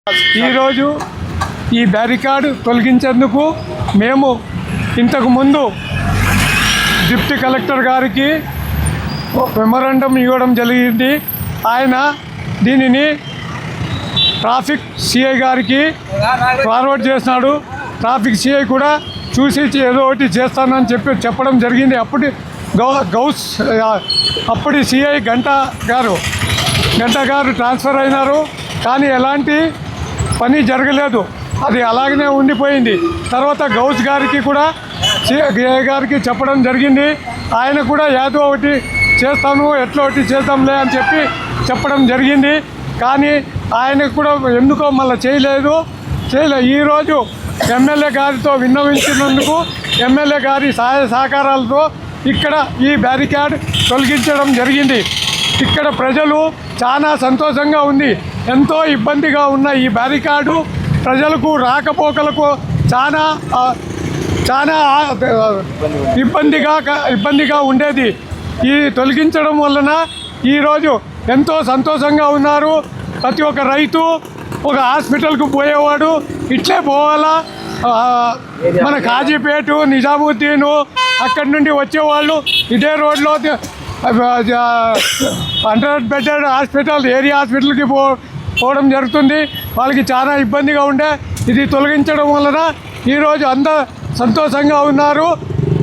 ఈరోజు ఈ బ్యారికాడ్ తొలగించేందుకు మేము ఇంతకుముందు డిప్యూటీ కలెక్టర్ గారికి మెమోరాండం ఇవ్వడం జరిగింది. ఆయన దీనిని ట్రాఫిక్ సిఐ గారికి ఫార్వర్డ్ చేసినాడు. ట్రాఫిక్ సిఐ కూడా చూసి ఏదో ఒకటి చేస్తానని చెప్పడం జరిగింది. అప్పటి సిఐ గంట గారు ట్రాన్స్ఫర్ అయినారు. కానీ ఎలాంటి పని జరగలేదు, అది అలాగనే ఉండిపోయింది. తర్వాత గౌస్ గారికి కూడా సిఐ గారికి చెప్పడం జరిగింది. ఆయన కూడా ఏదో ఒకటి చేస్తాను, ఎట్లా ఒకటి చేద్దాంలే అని చెప్పడం జరిగింది. కానీ ఆయనకు కూడా ఎందుకో మళ్ళీ చేయలేదు. ఈరోజు ఎమ్మెల్యే గారితో విన్నవించినందుకు ఎమ్మెల్యే గారి సహాయ సహకారాలతో ఇక్కడ ఈ బ్యారికేడ్ తొలగించడం జరిగింది. ఇక్కడ ప్రజలు చాలా సంతోషంగా ఉంది. ఎంతో ఇబ్బందిగా ఉన్న ఈ బ్యారికేడు ప్రజలకు రాకపోకలకు చాలా ఇబ్బందిగా ఉండేది. ఈ తొలగించడం వలన ఈరోజు ఎంతో సంతోషంగా ఉన్నారు. ప్రతి ఒక్క రైతు ఒక హాస్పిటల్కు పోయేవాడు ఇట్లే పోవాలా, మన కాజీపేట, నిజాముద్దీను అక్కడి నుండి వచ్చేవాళ్ళు ఇదే రోడ్లో 100 బెడెడ్ హాస్పిటల్, ఏరియా హాస్పిటల్కి పోవడం జరుగుతుంది. వాళ్ళకి చాలా ఇబ్బందిగా ఉండే. ఇది తొలగించడం వలన ఈరోజు అందరూ సంతోషంగా ఉన్నారు.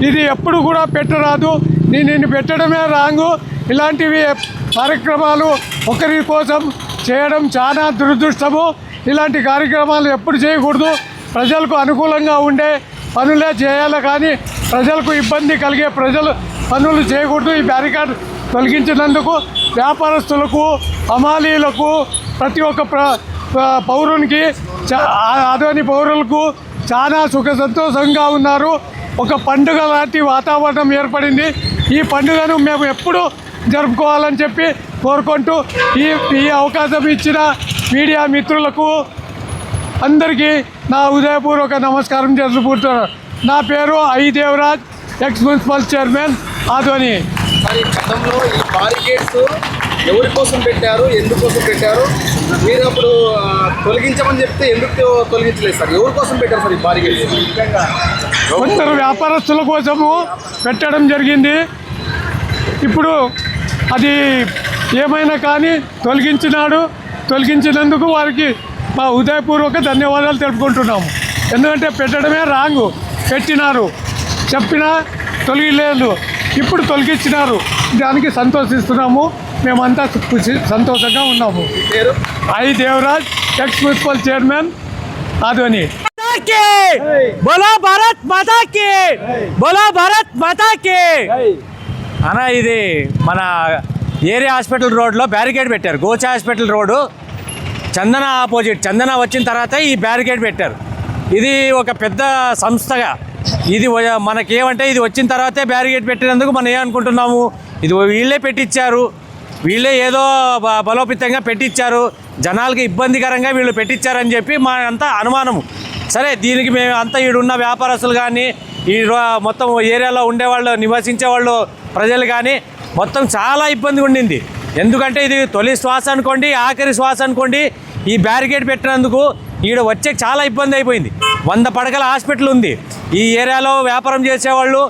ఇది ఎప్పుడు కూడా పెట్టరాదు, నేను పెట్టడమే రాంగు. ఇలాంటివి కార్యక్రమాలు ఒకరి కోసం చేయడం చాలా దురదృష్టము. ఇలాంటి కార్యక్రమాలు ఎప్పుడు చేయకూడదు. ప్రజలకు అనుకూలంగా ఉండే పనులే చేయాలి, కానీ ప్రజలకు ఇబ్బంది కలిగే పనులు చేయకూడదు. ఈ బ్యారికేడ్ తొలగించినందుకు వ్యాపారస్తులకు, హమాలీలకు, ప్రతి ఒక్క పౌరునికి, ఆదోని పౌరులకు చాలా సుఖ సంతోషంగా ఉన్నారు. ఒక పండుగ లాంటి వాతావరణం ఏర్పడింది. ఈ పండుగను మేము ఎప్పుడు జరుపుకోవాలని కోరుకుంటూ ఈ అవకాశం ఇచ్చిన మీడియా మిత్రులకు అందరికీ నా హృదయపూర్వక నమస్కారం తెలుపుతున్నాను. నా పేరు I Devaraj, ex municipal chairman, Adoni. మరి గతంలో ఈ బారికేడ్స్ ఎవరి కోసం పెట్టారు, ఎందుకోసం పెట్టారు? మీరు అప్పుడు తొలగించమని చెప్తే ఎందుకు తొలగించలేదు సార్? ఎవరి కోసం పెట్టారు సార్ ఈ బారికేడ్స్? కొందరు వ్యాపారస్తుల కోసము పెట్టడం జరిగింది. ఇప్పుడు అది ఏమైనా కానీ తొలగించినందుకు వారికి మా హృదయపూర్వక ధన్యవాదాలు తెలుపుకుంటున్నాము. ఎందుకంటే పెట్టడమే రాంగు, పెట్టినారు, చెప్పినా తొలగిలేదు, ఇప్పుడు తొలగించినారు. దానికి సంతోషిస్తున్నాము. మేమంతా సంతోషంగా ఉన్నాము. పేరు I Devaraj, ex municipal chairman, Adoni. బోలో భారత్ మాతాకి, బోలో భారత్ మాతాకి. అన్న, ఇది మన ఏరియా హాస్పిటల్ రోడ్లో బ్యారికేడ్ పెట్టారు. గోచా హాస్పిటల్ రోడ్డు చందన ఆపోజిట్. చందన వచ్చిన తర్వాత ఈ బ్యారికేడ్ పెట్టారు. ఇది ఒక పెద్ద సంస్థగా ఇది మనకేమంటే ఇది వచ్చిన తర్వాతే బ్యారికేడ్ పెట్టినందుకు మనం ఏమనుకుంటున్నాము, ఇది వీళ్ళే పెట్టించారు, వీళ్ళే ఏదో బలోపేతంగా పెట్టించారు, జనాలకి ఇబ్బందికరంగా వీళ్ళు పెట్టించారని చెప్పి మా అంతా అనుమానము. సరే, దీనికి మేము అంతా ఈడున్న వ్యాపారస్తులు కానీ, ఈ మొత్తం ఏరియాలో ఉండేవాళ్ళు, నివసించేవాళ్ళు, ప్రజలు కానీ మొత్తం చాలా ఇబ్బంది ఉండింది. ఎందుకంటే ఇది తొలి శ్వాస అనుకోండి, ఆఖరి శ్వాస అనుకోండి. ఈ బ్యారికేడ్ పెట్టినందుకు ఈడ వచ్చే చాలా ఇబ్బంది అయిపోయింది. 100 పడకల హాస్పిటల్ ఉంది. ఈ ఏరియాలో వ్యాపారం చేసేవాళ్ళు,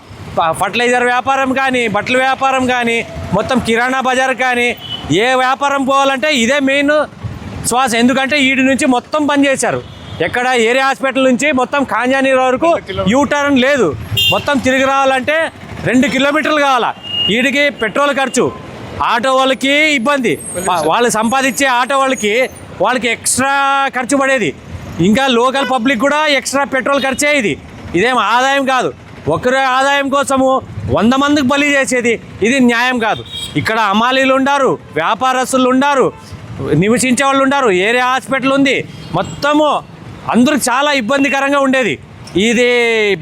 ఫర్టిలైజర్ వ్యాపారం కానీ, బట్టల వ్యాపారం కానీ, మొత్తం కిరాణా బజార్ కానీ, ఏ వ్యాపారం పోవాలంటే ఇదే మెయిన్ శ్వాస. ఎందుకంటే వీటి నుంచి మొత్తం బంద్ చేశారు. ఎక్కడ ఏరియా హాస్పిటల్ నుంచి మొత్తం కాంజానీర్ వరకు యూటర్న్ లేదు. మొత్తం తిరిగి రావాలంటే 2 కిలోమీటర్లు కావాలా. వీడికి పెట్రోల్ ఖర్చు, ఆటో వాళ్ళకి ఇబ్బంది, వాళ్ళు సంపాదించే ఆటో వాళ్ళకి ఎక్స్ట్రా ఖర్చు పడేది. ఇంకా లోకల్ పబ్లిక్ కూడా ఎక్స్ట్రా పెట్రోల్ ఖర్చే. ఇదేం ఆదాయం కాదు. ఒకరి ఆదాయం కోసము 100 మందికి బలి చేసేది ఇది న్యాయం కాదు. ఇక్కడ హమాలీలు ఉండారు, వ్యాపారస్తులు ఉండారు, నివసించే వాళ్ళు ఉండారు, ఏరియా హాస్పిటల్ ఉంది. మొత్తము అందరికి చాలా ఇబ్బందికరంగా ఉండేది ఇది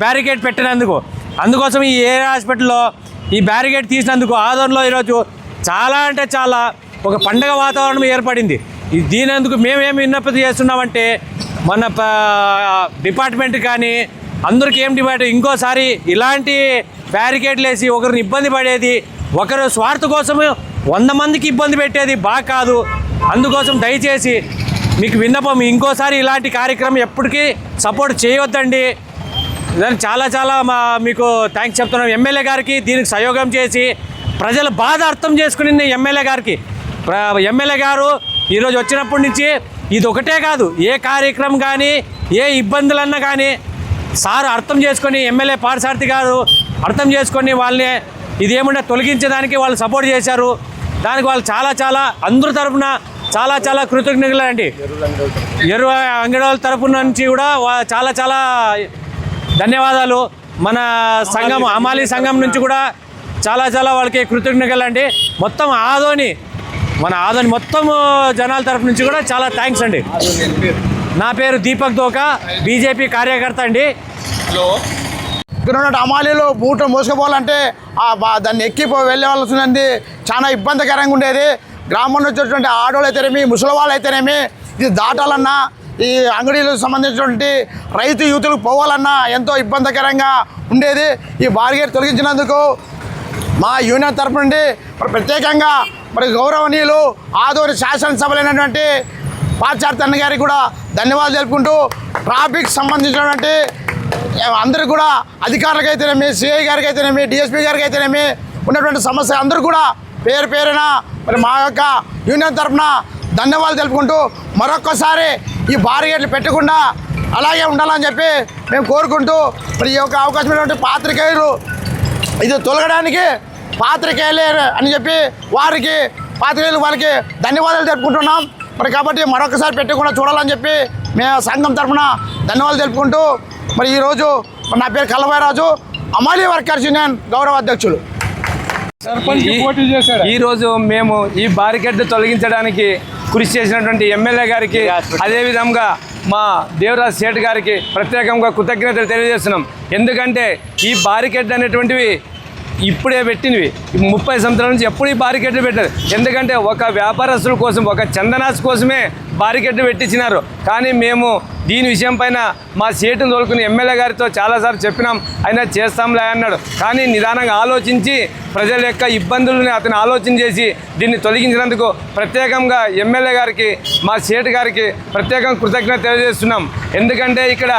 బ్యారికేడ్ పెట్టినందుకు. అందుకోసం ఈ ఏరియా హాస్పిటల్లో ఈ బ్యారికేడ్ తీసినందుకు ఆదోన్లో ఈరోజు చాలా అంటే చాలా ఒక పండగ వాతావరణం ఏర్పడింది. దీనందుకు మేమేమి విన్నపతి చేస్తున్నామంటే, మన డిపార్ట్మెంట్ కానీ అందరికీ ఏం డిమాండ్, ఇంకోసారి ఇలాంటి బ్యారికేడ్లు వేసి ఒకరిని ఇబ్బంది పడేది, ఒకరు స్వార్థ కోసము 100 మందికి ఇబ్బంది పెట్టేది బాగా కాదు. అందుకోసం దయచేసి మీకు విన్నపం, ఇంకోసారి ఇలాంటి కార్యక్రమం ఎప్పటికీ సపోర్ట్ చేయొద్దండి. దానికి చాలా మీకు థ్యాంక్స్ చెప్తున్నాం ఎమ్మెల్యే గారికి. దీనికి సహయోగం చేసి ప్రజల బాధ అర్థం చేసుకుని ఎమ్మెల్యే గారికి, ఎమ్మెల్యే గారు ఈరోజు వచ్చినప్పటి నుంచి ఇది ఒకటే కాదు, ఏ కార్యక్రమం కానీ ఏ ఇబ్బందులన్నా కానీ సార్ అర్థం చేసుకొని, ఎమ్మెల్యే పార్థసారథి గారు అర్థం చేసుకొని వాళ్ళని ఇదేముంటే తొలగించడానికి వాళ్ళు సపోర్ట్ చేశారు. దానికి వాళ్ళు చాలా అందరి తరఫున చాలా కృతజ్ఞతలు అండి. ఎరువు అంగడి తరఫున నుంచి కూడా చాలా ధన్యవాదాలు. మన సంఘం హమాలీ సంఘం నుంచి కూడా చాలా వాళ్ళకి కృతజ్ఞతలు అండి. మొత్తం మన ఆదోని మొత్తం జనాల తరఫు నుంచి కూడా చాలా థ్యాంక్స్ అండి. నా పేరు దీపక్ దోకా, బీజేపీ కార్యకర్త అండి. ఇక్కడ ఉన్న అమాలీలో బూట మోసుకుపోవాలంటే దాన్ని వెళ్ళవలసింది చాలా ఇబ్బందికరంగా ఉండేది. గ్రామం నుంచి వచ్చినటువంటి ఆడవాళ్ళు అయితేనేమి, ముసలి వాళ్ళు అయితేనేమి, ఇది దాటాలన్నా, ఈ అంగడీలకు సంబంధించినటువంటి రైతు యూతులకు పోవాలన్నా ఎంతో ఇబ్బందికరంగా ఉండేది. ఈ బారిగేట్ తొలగించినందుకు మా యూనియన్ తరపు నుండి ప్రత్యేకంగా గౌరవనీయులు ఆదోని శాసనసభలైనటువంటి పార్థసారథి అన్న గారికి కూడా ధన్యవాదాలు తెలుపుకుంటూ, ట్రాఫిక్ సంబంధించినటువంటి అందరికీ కూడా అధికారులకు అయితేనేమి, సిఐ గారికి అయితేనేమి, డిఎస్పీ గారికి అయితేనేమి ఉన్నటువంటి సమస్య అందరూ కూడా పేరున మా యొక్క యూనియన్ తరఫున ధన్యవాదాలు తెలుపుకుంటూ, మరొక్కసారి ఈ బారిగేట్లు పెట్టకుండా అలాగే ఉండాలని చెప్పి మేము కోరుకుంటూ, ఈ యొక్క అవకాశమైనటువంటి పాత్రికేయులు ఇది తొలగడానికి పాత్రికేయులే అని చెప్పి పాత్రికేయులు వాళ్ళకి ధన్యవాదాలు తెలుపుకుంటున్నాం. కాబట్టి మరొకసారి పెట్టకుండా చూడాలని చెప్పి మేము సంఘం తరఫున ధన్యవాదాలు తెలుపుకుంటూ, ఈరోజు నా పేరు కల్లబాయరాజు, అమాలీ వర్కర్స్ యూనియన్ గౌరవ అధ్యక్షులు. ఈరోజు మేము ఈ బారికేడ్ తొలగించడానికి కృషి చేసినటువంటి ఎమ్మెల్యే గారికి, అదేవిధంగా మా దేవరాజ్ సేఠ్ గారికి ప్రత్యేకంగా కృతజ్ఞతలు తెలియజేస్తున్నాం. ఎందుకంటే ఈ బారికేడ్ అనేటువంటివి ఇప్పుడే పెట్టినవి, 30 సంవత్సరాల నుంచి ఎప్పుడు ఈ బారికేడ్లు పెట్టారు. ఎందుకంటే ఒక వ్యాపారస్తుల కోసం, ఒక చందనాస్ కోసమే బారికేడ్లు పెట్టించినారు. కానీ మేము దీని విషయం పైన మా సీటును తోలుకుని ఎమ్మెల్యే గారితో చాలాసార్లు చెప్పినాం, అయినా చేస్తాంలే అన్నాడు. కానీ నిదానంగా ఆలోచించి ప్రజల యొక్క ఇబ్బందులని అతను ఆలోచన చేసి దీన్ని తొలగించినందుకు ప్రత్యేకంగా ఎమ్మెల్యే గారికి, మా సీటు గారికి ప్రత్యేకంగా కృతజ్ఞత తెలియజేస్తున్నాం. ఎందుకంటే ఇక్కడ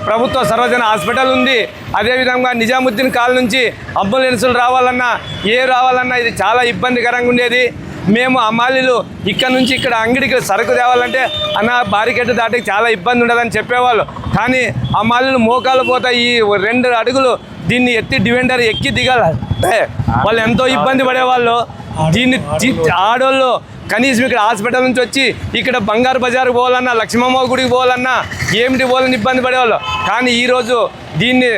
ప్రభుత్వ సర్వజన హాస్పిటల్ ఉంది. అదేవిధంగా నిజాముద్దీన్ కాల్ నుంచి అంబులెన్సులు రావాలన్నా ఇది చాలా ఇబ్బందికరంగా ఉండేది. మేము అమాలీలు ఇక్కడ నుంచి ఇక్కడ అంగడికి సరుకు తేవాలంటే బారికేడ్ దాటికి చాలా ఇబ్బంది ఉండదని చెప్పేవాళ్ళు. కానీ అమాలీలు మోకాలు పోతాయి, ఈ 2 అడుగులు దీన్ని ఎత్తి డివెండర్ ఎక్కి దిగాలి, వాళ్ళు ఎంతో ఇబ్బంది పడేవాళ్ళు. దీన్ని ఆడోళ్ళు కనీసం ఇక్కడ హాస్పిటల్ నుంచి వచ్చి ఇక్కడ బంగారు బజార్కి పోవాలన్నా, లక్ష్మమ్మ గుడికి పోవాలన్నా ఏమిటి పోవాలని ఇబ్బంది పడేవాళ్ళు. కానీ ఈరోజు దీన్ని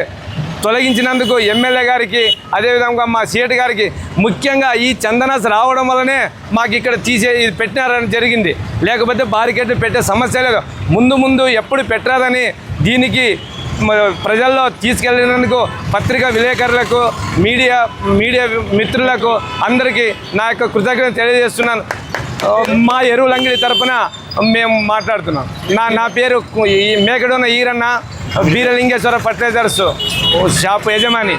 తొలగించినందుకు ఎమ్మెల్యే గారికి, అదేవిధంగా మా సీటు గారికి, ముఖ్యంగా ఈ చందనాస్ రావడం వల్లనే మాకు ఇక్కడ పెట్టినారని జరిగింది. లేకపోతే బారికేడ్లు పెట్టే సమస్య లేదు. ముందు ఎప్పుడు పెట్టరాదని దీనికి ప్రజల్లో తీసుకెళ్ళినందుకు పత్రికా విలేకరులకు, మీడియా మిత్రులకు అందరికీ నా యొక్క కృతజ్ఞత తెలియజేస్తున్నాను. మా ఎరువులంగడి తరపున మేము మాట్లాడుతున్నాం. నా పేరు మేకడోన ఈరన్న, బీరలింగేశ్వర ఫర్టిలైజర్స్ షాప్ యజమాని.